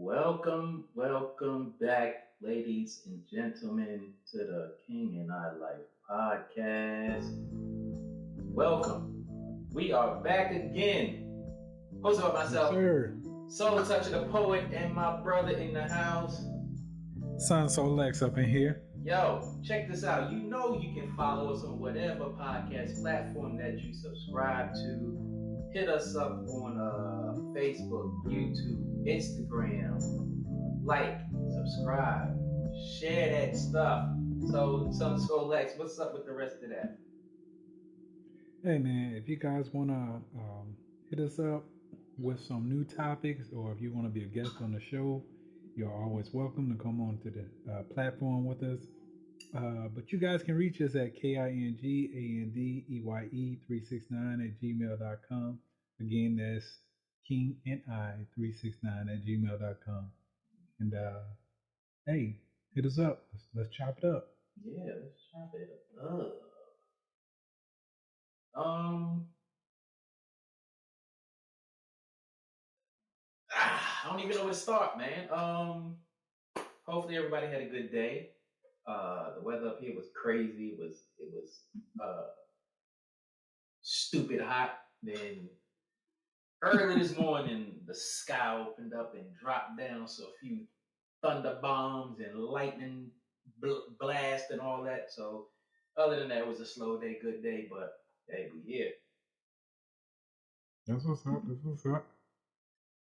Welcome back, ladies and gentlemen, to the King and I Life podcast. Welcome. We are back again. Hosted by Yes, myself, sir. Soul Toucher the Poet, and my brother in the house. Son Solex up in here. Yo, check this out. You know you can follow us on whatever podcast platform that you subscribe to. Hit us up on Facebook, YouTube, Instagram. Like, subscribe, share that stuff. So Lex, what's up with the rest of that? Hey man, if you guys wanna hit us up with some new topics, or if you want to be a guest on the show, you're always welcome to come on to the platform with us. But you guys can reach us at KINGANDEYE369 at gmail.com. Again, that's King and I 369 at gmail.com. And hey, hit us up. Let's chop it up. Yeah, let's chop it up. I don't even know where to start, man. Hopefully everybody had a good day. The weather up here was crazy. It was stupid hot. Then early this morning, the sky opened up and dropped down, so a few thunder bombs and lightning blast and all that. So other than that, it was a slow day, good day. But hey, we here. That's what's up. That's what's up.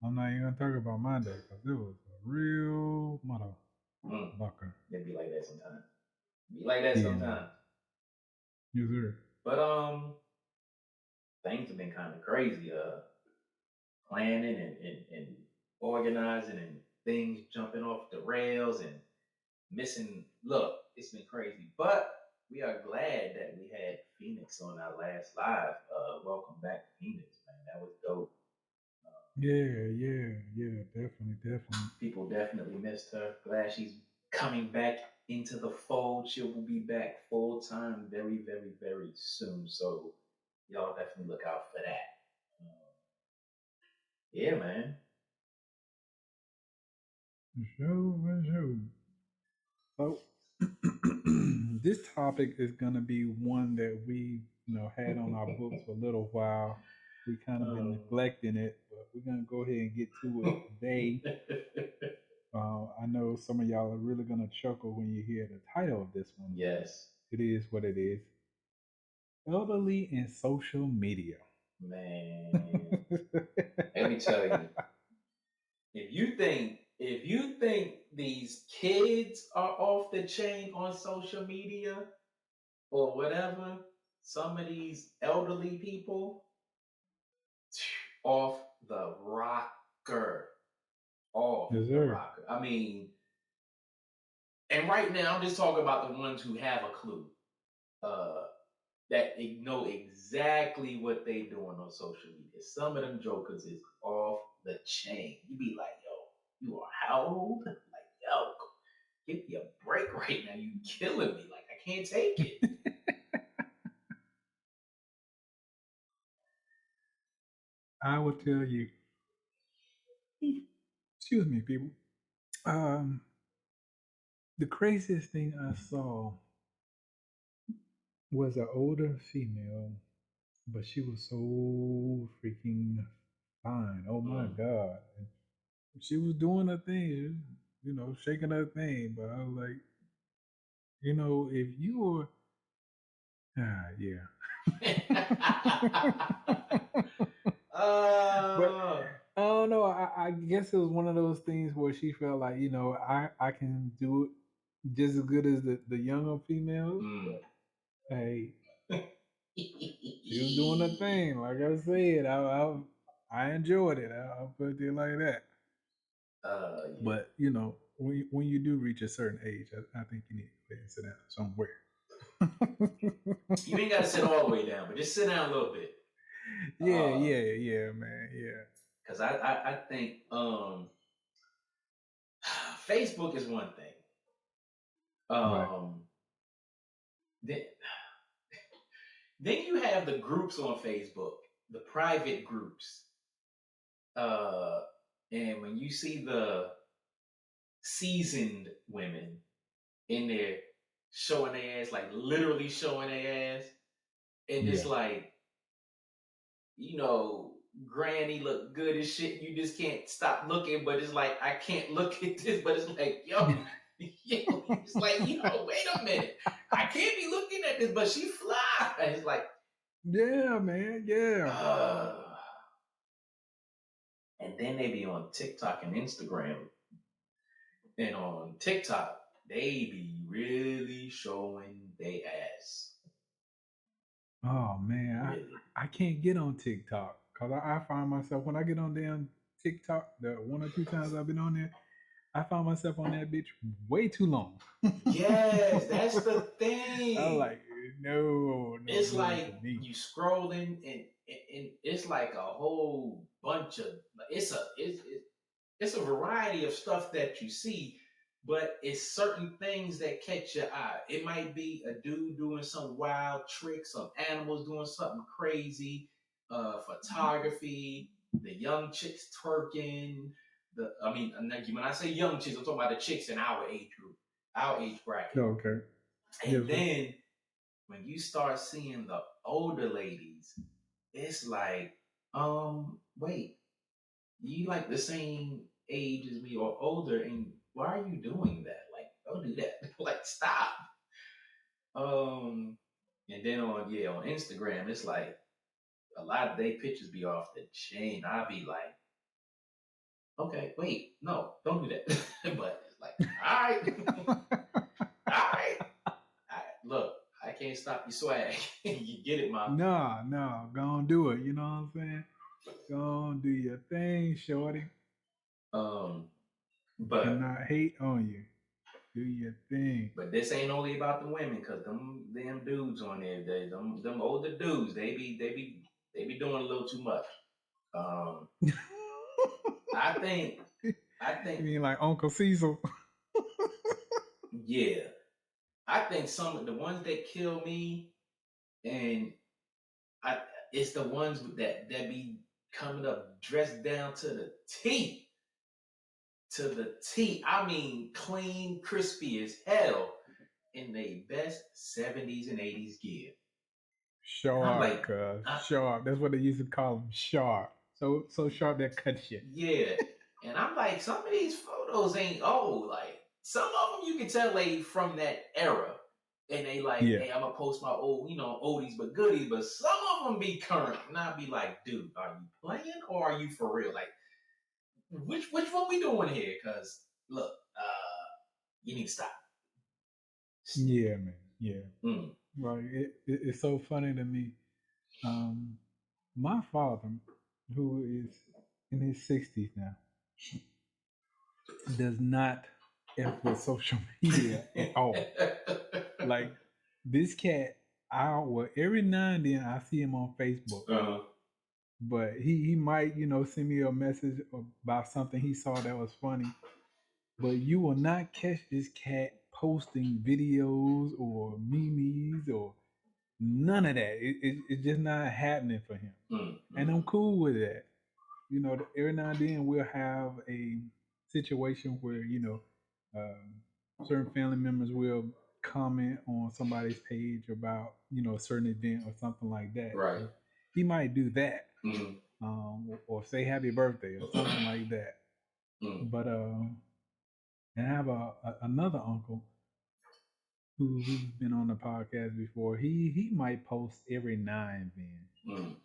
I'm not even gonna talk about my day because it was a real motherfucker. It be like that sometimes. Be like that sometimes. Yes, sir. But things have been kind of crazy. Planning and organizing and things jumping off the rails and missing. Look, it's been crazy. But we are glad that we had Phoenix on our last live. Welcome back, Phoenix, man. That was dope. Yeah, definitely. People definitely missed her. Glad she's coming back into the fold. She will be back full time very, very, very soon. So y'all definitely look out for that. Yeah, man. Sure. So this topic is gonna be one that we had on our books for a little while. We kind of been neglecting it, but we're gonna go ahead and get to it today. I know some of y'all are really gonna chuckle when you hear the title of this one. Yes. It is what it is. Elderly and social media. Man. Let me tell you. If you think these kids are off the chain on social media or whatever, some of these elderly people off the rocker. Off Yes, the rocker. I mean, and right now I'm just talking about the ones who have a clue. That they know exactly what they doing on social media. Some of them jokers is off the chain. You be like, yo, you are how old? Like, yo, give me a break right now. You killing me. Like, I can't take it. I will tell you. Excuse me, people. The craziest thing I saw was an older female, but she was so freaking fine. Oh my God. And she was doing her thing, shaking her thing. But I was like, if you were, but I don't know. I guess it was one of those things where she felt like, I can do it just as good as the younger females. But, hey, she was doing her thing. Like I said, I enjoyed it. I'll put it like that. Yeah. But when you do reach a certain age, I think you need to go ahead and sit down somewhere. You ain't got to sit all the way down, but just sit down a little bit. Yeah, man, yeah. Because I think Facebook is one thing. Right. Then you have the groups on Facebook, the private groups. And when you see the seasoned women in there showing their ass, like literally showing their ass, and it's Yeah. like, you know, granny look good as shit. You just can't stop looking, but it's like I can't look at this, but it's like, yo, it's like, yo, wait a minute. I can't be looking at this, but she fly. And it's like, Yeah, man. Yeah. and then they be on TikTok and Instagram. And on TikTok, they be really showing they ass. Oh man, Really. I can't get on TikTok because I find myself when I get on damn TikTok, the 1 or 2 times I've been on there, I find myself on that bitch way too long. Yes, that's the thing. I'm like, no, it's no, like you scrolling and it's like a whole bunch of it's a variety of stuff that you see, but it's certain things that catch your eye. It might be a dude doing some wild trick, some animals doing something crazy, photography, the young chicks twerking. When I say young chicks, I'm talking about the chicks in our age group, our age bracket. Okay. And then when you start seeing the older ladies, it's like, wait, you like the same age as me or older, and why are you doing that? Like, don't do that. Like, stop. And then on Instagram, it's like a lot of their pictures be off the chain. I'll be like, okay, wait, no, don't do that. But it's like, all right, all right. Look, I can't stop your swag. You get it, Mom. No, go on do it. You know what I'm saying? Go on do your thing, shorty. But cannot hate on you. Do your thing. But this ain't only about the women, cause them dudes on there, them older dudes, they be doing a little too much. I think. You mean like Uncle Cecil? Yeah, I think some of the ones that kill me, and it's the ones that be coming up dressed down to the T. To the T. I mean, clean, crispy as hell in their best 70s and 80s gear. Sharp, sharp. That's what they used to call them, sharp. So sharp that cuts you. Yeah. And I'm like, some of these photos ain't old. Like, some of them you can tell they from that era. And they like, hey, I'm going to post my old, oldies but goodies. But some of them be current. And I'll be like, dude, are you playing or are you for real? Like, which one we doing here? Because, look, you need to stop. Yeah, man. Yeah. Right. It's so funny to me. My father, who is in his 60s now, does not F with social media at all. Like, this cat, every now and then I see him on Facebook. But he might, send me a message about something he saw that was funny. But you will not catch this cat posting videos or memes or none of that. It's just not happening for him. And I'm cool with that. Every now and then we'll have a situation where, certain family members will comment on somebody's page about, a certain event or something like that. Right. So he might do that. Or say happy birthday or something like that. But and I have another uncle who's been on the podcast before. He might post every now and then.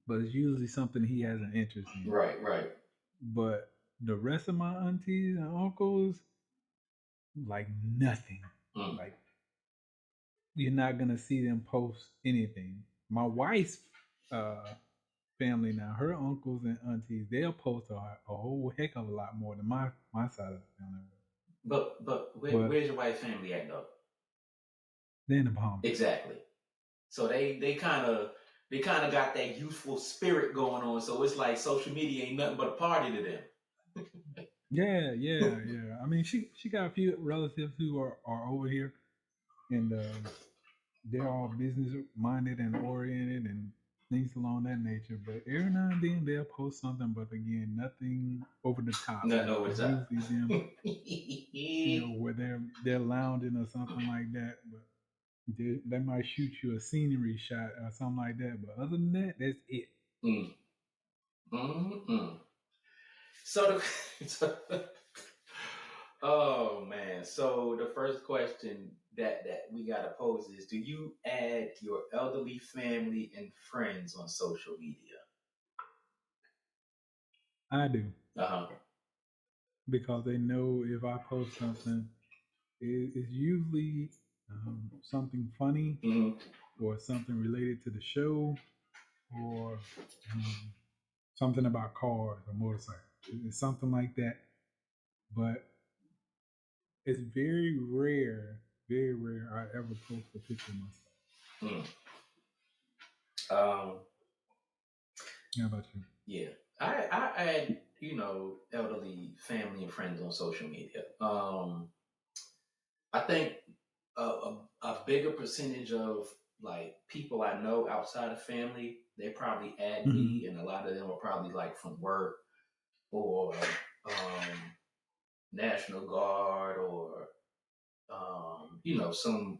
But it's usually something he has an interest in. Right. But the rest of my aunties and uncles, like nothing. Like, you're not gonna see them post anything. My wife's family now, her uncles and aunties, they'll post a whole heck of a lot more than my side of the family. But where's your wife's family at though? They're in the Bahamas. Exactly. So they kind of got that youthful spirit going on. So it's like social media ain't nothing but a party to them. Yeah. I mean, she got a few relatives who are over here, and they're all business minded and oriented, and things along that nature. But every now and then they'll post something, but again, nothing over the top. Nothing over It's the top. usually them, where they're lounging or something like that. But they might shoot you a scenery shot or something like that. But other than that, that's it. Mm. Mm-mm. So, oh man. So the first question that we gotta pose is: do you add your elderly family and friends on social media? I do, Uh-huh. because they know if I post something, it's usually something funny Mm-hmm. or something related to the show or something about cars or motorcycles. It's something like that. But it's very rare I ever post a picture of myself. Mm. How about you? Yeah. I add, elderly family and friends on social media. I think a bigger percentage of like people I know outside of family, they probably add me, and a lot of them are probably like from work or National Guard or some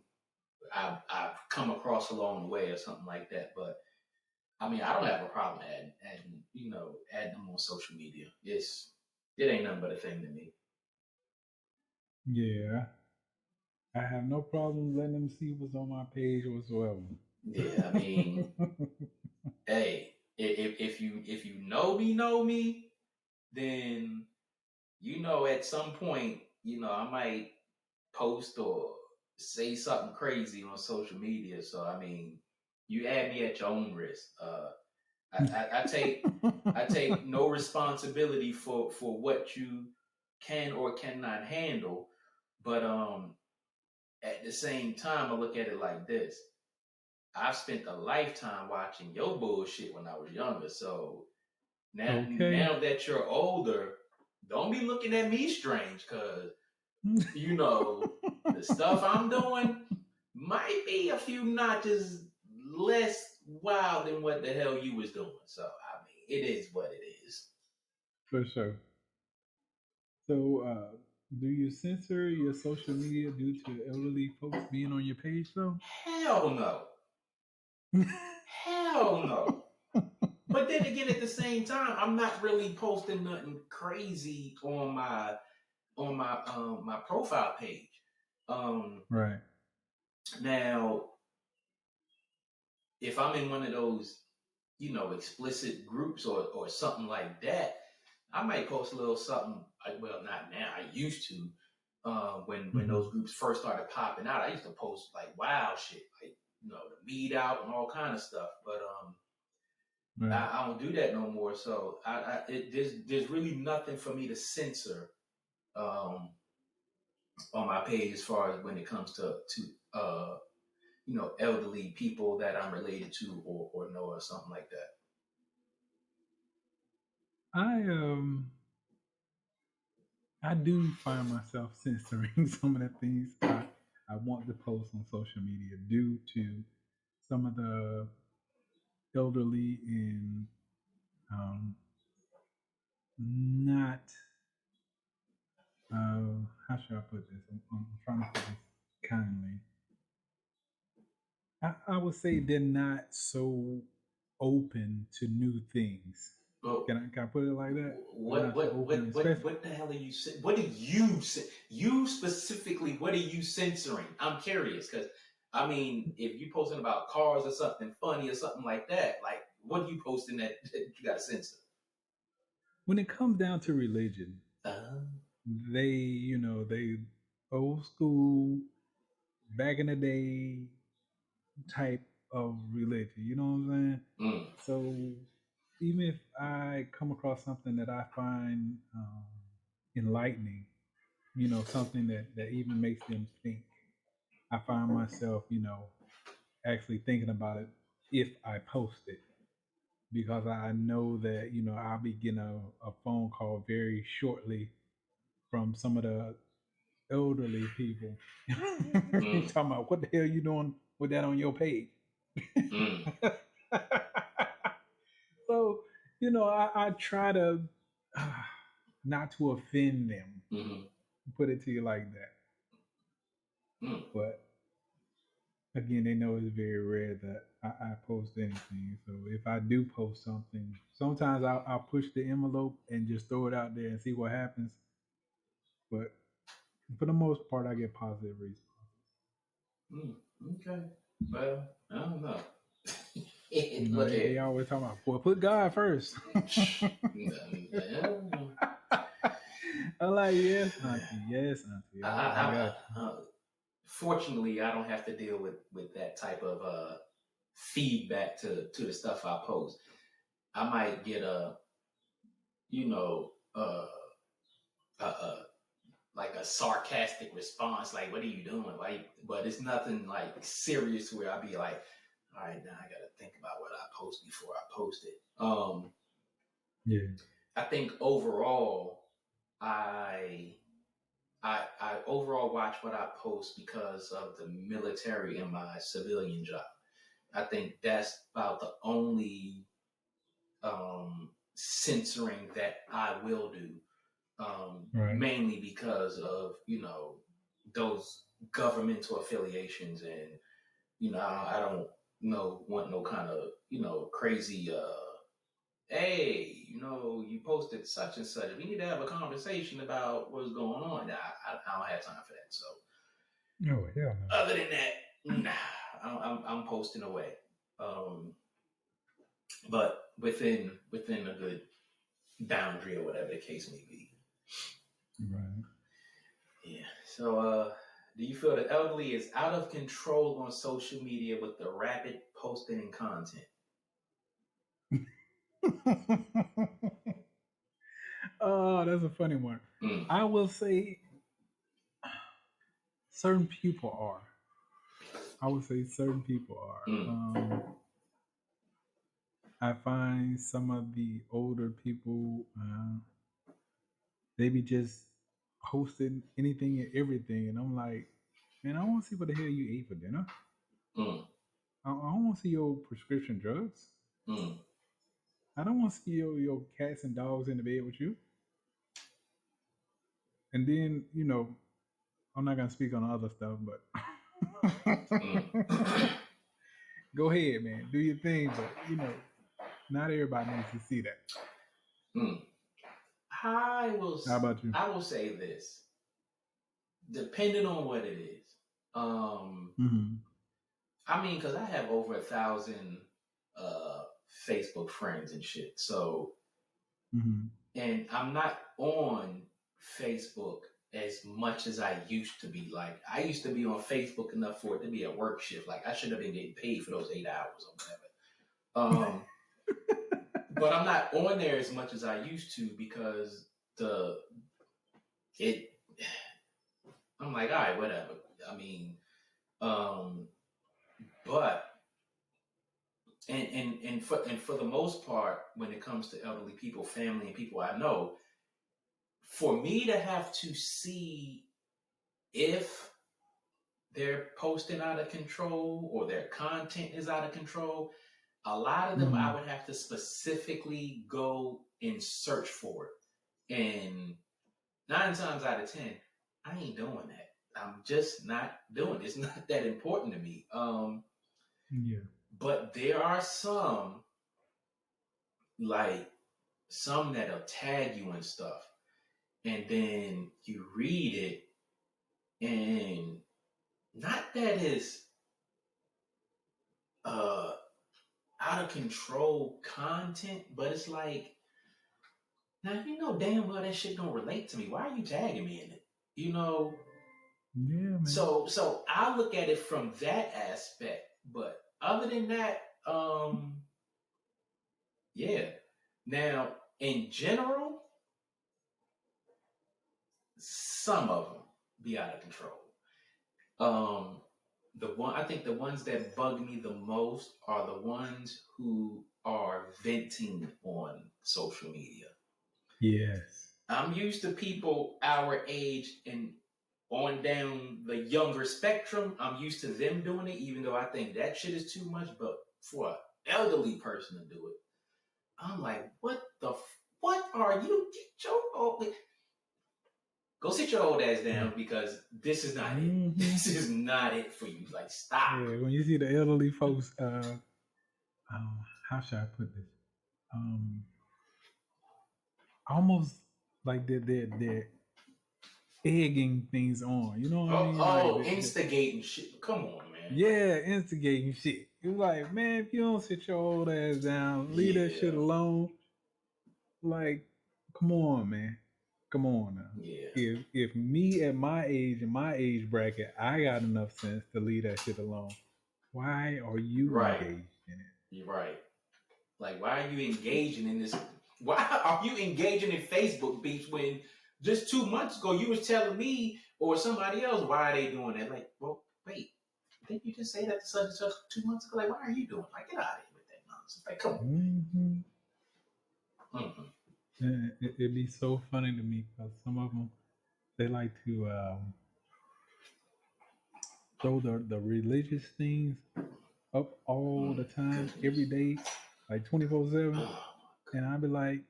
I've come across along the way or something like that. But I mean, I don't have a problem adding them on social media. It ain't nothing but a thing to me. Yeah, I have no problem letting them see what's on my page whatsoever. Yeah, I mean, hey, if you know me, then at some point, I might post or say something crazy on social media. So I mean, you add me at your own risk. I take no responsibility for what you can or cannot handle, but at the same time, I look at it like this: I've spent a lifetime watching your bullshit when I was younger. So now that you're older, don't be looking at me strange, because the stuff I'm doing might be a few notches less wild than what the hell you was doing. So I mean, it is what it is. For sure. So, do you censor your social media due to elderly folks being on your page, though? Hell no. Hell no. But then again, at the same time, I'm not really posting nothing crazy on my profile page. Right. Now, if I'm in one of those, explicit groups or something like that, I might post a little something. Well, not now. I used to. When those groups first started popping out, I used to post like wild shit, like the meat out and all kind of stuff. But Right. I don't do that no more. So there's really nothing for me to censor on my page as far as when it comes to elderly people that I'm related to or know or something like that. I do find myself censoring some of the things I want to post on social media due to some of the elderly and not how should I put this? I'm trying to put this kindly. I would say they're not so open to new things. Well, can I put it like that? what the hell are you? What are you specifically? What are you censoring? I'm curious, because I mean, if you posting about cars or something funny or something like that, like what are you posting that you got to censor? When it comes down to religion, they they old school, back in the day type of religion. You know what I'm saying? So even if I come across something that I find enlightening, something that even makes them think, I find myself, actually thinking about it if I post it, because I know that I'll be getting a phone call very shortly from some of the elderly people talking about what the hell you doing with that on your page. So, I try to not to offend them. Mm-hmm. Put it to you like that. Mm. But again, they know it's very rare that I post anything. So if I do post something, sometimes I'll push the envelope and just throw it out there and see what happens. But for the most part, I get positive response. Okay. Well, I don't know. They always talk about, boy, put God first. I'm like, yes, auntie, yes, auntie. I got you. Fortunately, I don't have to deal with that type of feedback to the stuff I post. I might get like a sarcastic response, like, "What are you doing?" Like, but it's nothing like serious where I'll be like, "All right, now I got to think about what I post before I post it." Yeah. I think overall, I overall watch what I post because of the military and my civilian job. I think that's about the only censoring that I will do, Right. mainly because of those governmental affiliations, and I don't want no kind of crazy. Hey, you posted such and such. We need to have a conversation about what's going on. I don't have time for that. So, Oh, hell no. other than that, nah, I'm posting away. But within a good boundary or whatever the case may be. Right. Yeah. So, do you feel the elderly is out of control on social media with the rapid posting and content? Oh, that's a funny one. I will say certain people are. I would say certain people are. I find some of the older people, they be just posting anything and everything, and I'm like, man, I want to see what the hell you ate for dinner. I don't want to see your prescription drugs. I don't want to see your cats and dogs in the bed with you. And then, I'm not gonna speak on other stuff, but go ahead, man, do your thing. But not everybody needs to see that. I will. How about you? I will say this, depending on what it is. I mean, because I have over 1,000 Facebook friends and shit. So, and I'm not on Facebook as much as I used to be. Like, I used to be on Facebook enough for it to be a work shift. Like, I should have been getting paid for those 8 hours or whatever. But I'm not on there as much as I used to because I'm like, all right, whatever. I mean, but and for the most part, when it comes to elderly people, family, and people I know, for me to have to see if they're posting out of control or their content is out of control, a lot of them I would have to specifically go and search for it. And 9 times out of 10, I ain't doing that. I'm just not doing it. It's not that important to me. Yeah. But there are some, like some that'll tag you and stuff. And then you read it, and not that it's out of control content, but it's like, now you know damn well that shit don't relate to me. Why are you tagging me in it? Yeah, man. So I look at it from that aspect, but other than that, yeah. Now, in general, some of them be out of control. I think the ones that bug me the most are the ones who are venting on social media. Yes. I'm used to people our age and on down the younger spectrum. I'm used to them doing it, even though I think that shit is too much. But for an elderly person to do it, I'm like, what are you? Get your old, go sit your old ass down because this is not it. This is not it for you. Like, stop. Yeah, when you see the elderly folks, how should I put this? Almost like they're egging things on. You know what I mean? Like, Instigating shit. Come on, man. Yeah, instigating shit. It's like, man, if you don't sit your old ass down, leave that shit alone. Like, come on, man. Come on now. Yeah. If me at my age, in my age bracket, I got enough sense to leave that shit alone. Why are you engaged in it? You're right. Like, why are you engaging in this? Why are you engaging in Facebook beef when just 2 months ago you was telling me or somebody else why are they doing that? Like, well, wait, didn't you just say that to such and such 2 months ago? Like, why are you doing? Like, get out of here with that nonsense. Like, come on. It'd be so funny to me because some of them, they like to throw the religious things up all the time, every day, like 24/7. And I'd be like,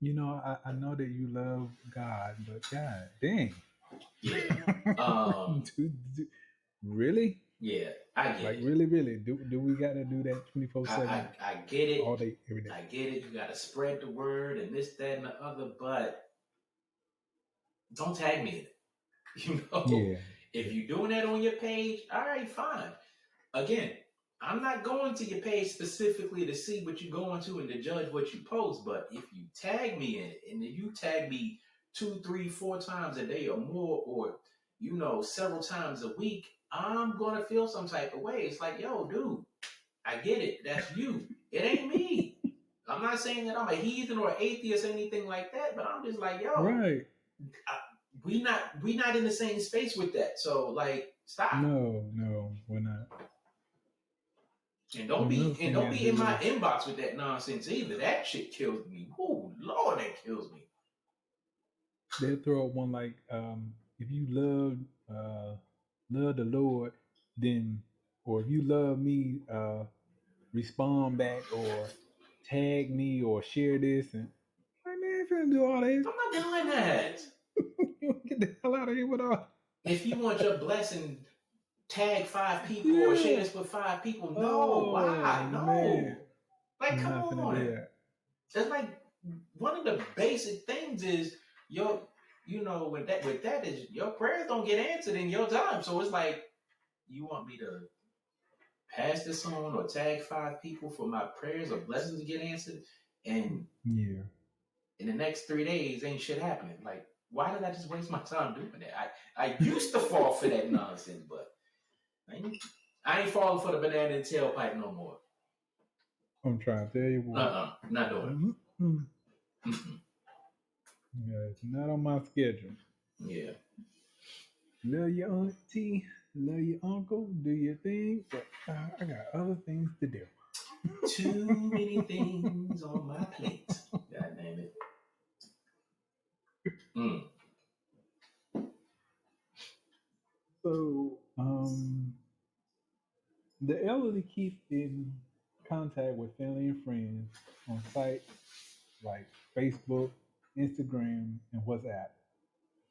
you know, I know that you love God, but God dang. Yeah. Really? Yeah, I get it. Really? Do we got to do that 24/7? I get it. All day, every day. I get it. You got to spread the word and this, that, and the other, but don't tag me in it. You know? Yeah. If you're doing that on your page, all right, fine. Again, I'm not going to your page specifically to see what you're going to and to judge what you post, but if you tag me in it and you tag me 2, 3, 4 times a day or more, or, you know, several times a week, I'm going to feel some type of way. It's like, yo, dude, I get it. That's you. It ain't me. I'm not saying that I'm a heathen or atheist or anything like that, but I'm just like, yo, right. We not in the same space with that. So, like, stop. No, we're not. And don't be in my inbox with that nonsense either. That shit kills me. Oh Lord, that kills me. They'll throw up one like, if you love the Lord, then, or if you love me, respond back or tag me or share this. And like, man, if you do all this, I'm not doing that. Get the hell out of here with all. If you want your blessing, tag 5 people or share this with 5 people. No, why? No. Man. Like, come on. It's like one of the basic things is with that is your prayers don't get answered in your time. So it's like, you want me to pass this on or tag 5 people for my prayers or blessings to get answered, and in the next 3 days ain't shit happening. Like, why did I just waste my time doing that? I used to fall for that nonsense, but I ain't falling for the banana and tailpipe no more. I'm trying to tell you what. Not doing it. Yeah, it's not on my schedule. Yeah. Love your auntie, love your uncle, do your thing, but I got other things to do. Too many things on my plate. God damn it. So, the elderly keep in contact with family and friends on sites like Facebook, Instagram, and WhatsApp.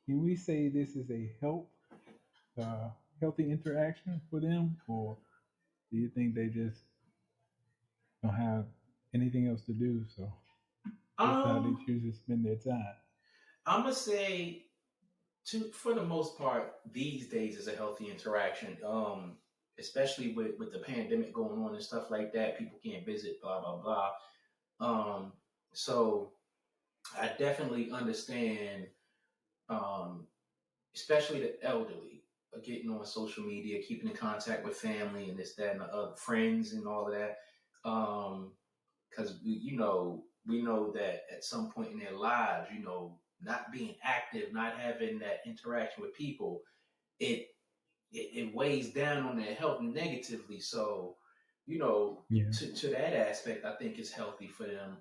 Can we say this is a healthy interaction for them, or do you think they just don't have anything else to do, so that's how they choose to spend their time? I'm gonna say, for the most part, these days is a healthy interaction. Especially with the pandemic going on and stuff like that, people can't visit, blah blah blah. So I definitely understand, especially the elderly, getting on social media, keeping in contact with family and this, that, and the other, friends and all of that. Because we know that at some point in their lives, not being active, not having that interaction with people, it weighs down on their health negatively. So, to that aspect, I think it's healthy for them.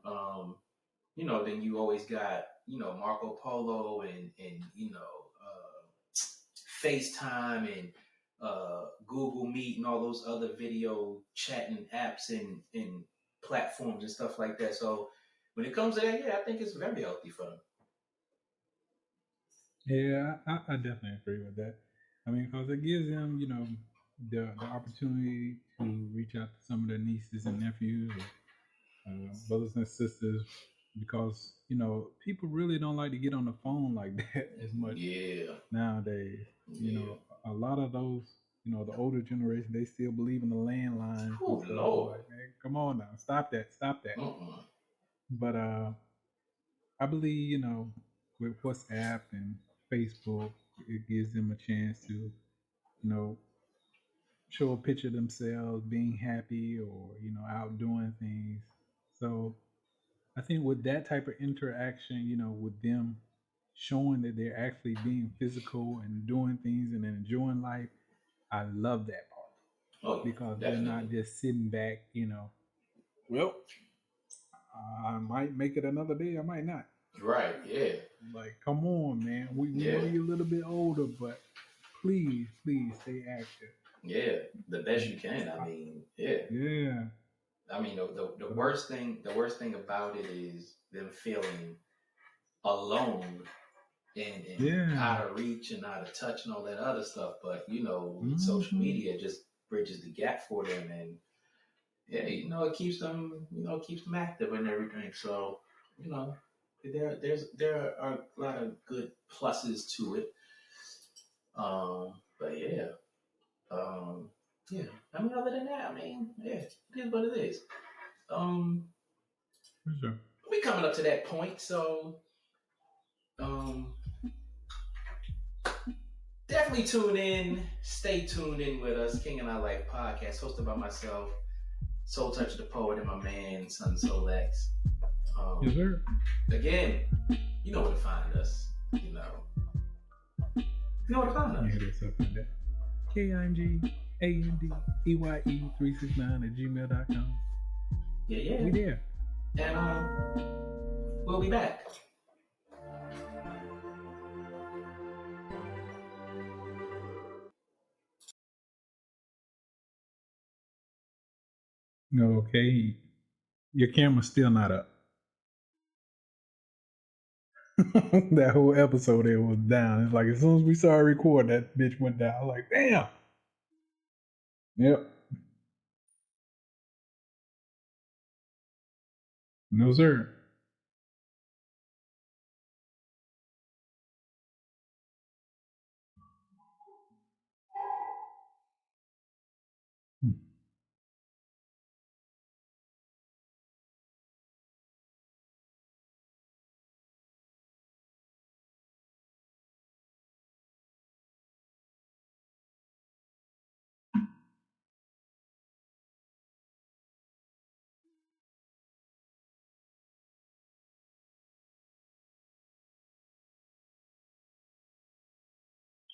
Then you always got, Marco Polo and FaceTime and Google Meet and all those other video chatting apps and platforms and stuff like that. So when it comes to that, yeah, I think it's very healthy for them. Yeah, I definitely agree with that. I mean, because it gives them, the opportunity to reach out to some of their nieces and nephews, or, brothers and sisters, because people really don't like to get on the phone like that as much nowadays. A lot of those, the older generation, they still believe in the landlines. Oh Lord! Like, man, come on now, stop that. Uh-uh. But I believe, with WhatsApp and Facebook, it gives them a chance to, show a picture of themselves being happy, or, out doing things. So I think with that type of interaction, with them showing that they're actually being physical and doing things and enjoying life, I love that part. Oh, because definitely. they're not just sitting back, well, I might make it another day, I might not. Right, yeah. Like, come on, man. We know you're a little bit older, but please stay active. Yeah, the best you can. I mean, yeah. Yeah. I mean, the worst thing about it is them feeling alone and out of reach and out of touch and all that other stuff. But social media just bridges the gap for them, and yeah, it keeps them active and everything. So there are a lot of good pluses to it. But yeah. Yeah. I mean, other than that, yeah, it is what it is. For sure. We coming up to that point, so definitely tune in. Stay tuned in with us, King and I Life podcast, hosted by myself, Soul Touch the Poet, and my man, Son Soul X. Yes, sir. Again, you know where to find us. You know where to find us. You hear this up like that. KINGANDEYE369@gmail.com. Yeah. We there. And we'll be back. Okay. Your camera's still not up. That whole episode there was down. It's like as soon as we started recording, that bitch went down. I was like, damn. Yep. No, sir.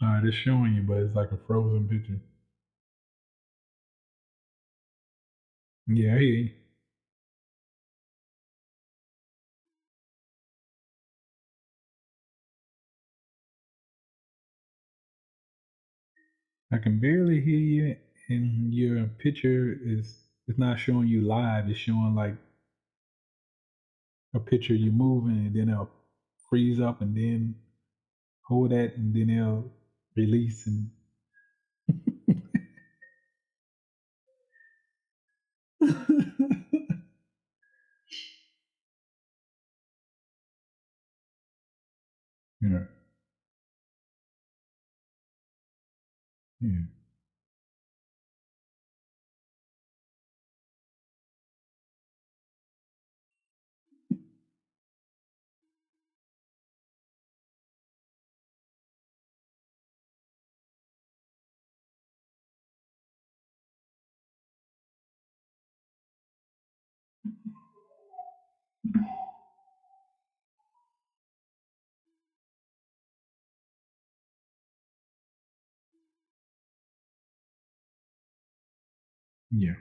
All right, it's showing you, but it's like a frozen picture. Yeah, I hear you. I can barely hear you, and your picture is it's not showing you live. It's showing like a picture you moving, and then it'll freeze up, and then hold that, and then it'll release. And yeah, yeah. Yeah.